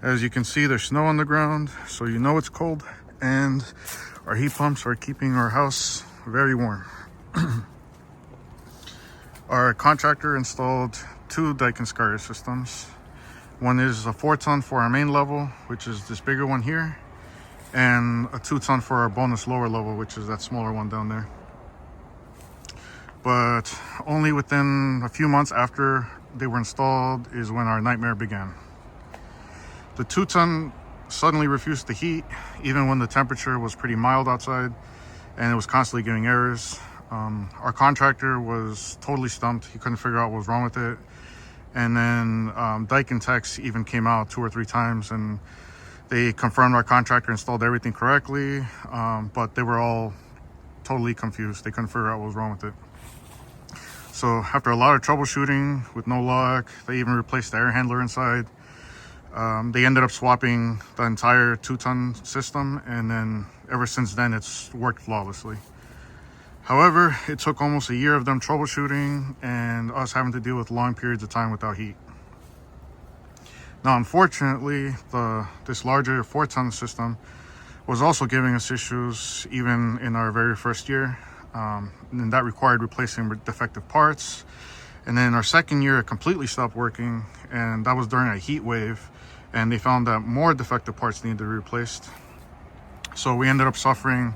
As you can see, there's snow on the ground, so you know it's cold, and our heat pumps are keeping our house very warm. Our contractor installed two Daikin SCARA systems. One is a 4-ton for our main level, which is this bigger one here, and a 2-ton for our bonus lower level, which is that smaller one down there. But only within a few months after they were installed is when our nightmare began. The 2-ton suddenly refused to heat, even when the temperature was pretty mild outside, and it was constantly giving errors. Our contractor was totally stumped. He couldn't figure out what was wrong with it. And then Daikin techs even came out 2 or 3 times, and they confirmed our contractor installed everything correctly, but they were all totally confused. They couldn't figure out what was wrong with it. So after a lot of troubleshooting with no luck, they even replaced the air handler inside. They ended up swapping the entire 2-ton system, and then ever since then it's worked flawlessly. However, it took almost a year of them troubleshooting and us having to deal with long periods of time without heat. Now, unfortunately, this larger 4-ton system was also giving us issues even in our very first year, and that required replacing defective parts. And then our second year, it completely stopped working, and that was during a heat wave, and they found that more defective parts needed to be replaced. So we ended up suffering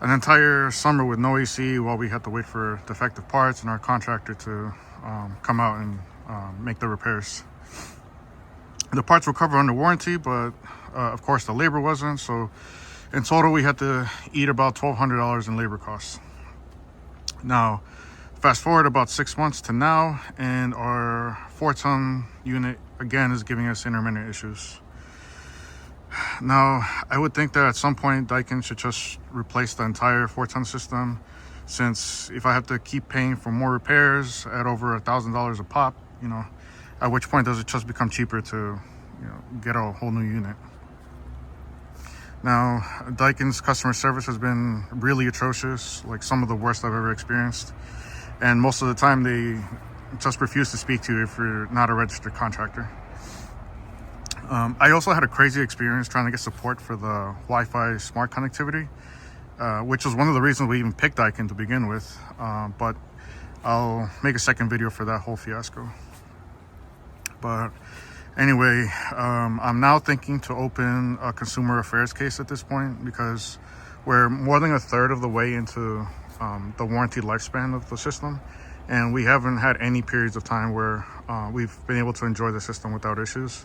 an entire summer with no AC while we had to wait for defective parts and our contractor to come out and make the repairs. The parts were covered under warranty, but of course the labor wasn't. So in total, we had to eat about $1,200 in labor costs. Now, fast forward about 6 months to now, and our 4-ton unit again is giving us intermittent issues. Now, I would think that at some point Daikin should just replace the entire 4-ton system, since if I have to keep paying for more repairs at over $1,000 a pop, at which point does it just become cheaper to get a whole new unit? Now, Daikin's customer service has been really atrocious, like some of the worst I've ever experienced, and most of the time they just refuse to speak to you if you're not a registered contractor. I also had a crazy experience trying to get support for the Wi-Fi smart connectivity, which was one of the reasons we even picked Daikin to begin with, but I'll make a second video for that whole fiasco. But anyway, I'm now thinking to open a consumer affairs case at this point, because we're more than a third of the way into the warranty lifespan of the system, and we haven't had any periods of time where we've been able to enjoy the system without issues.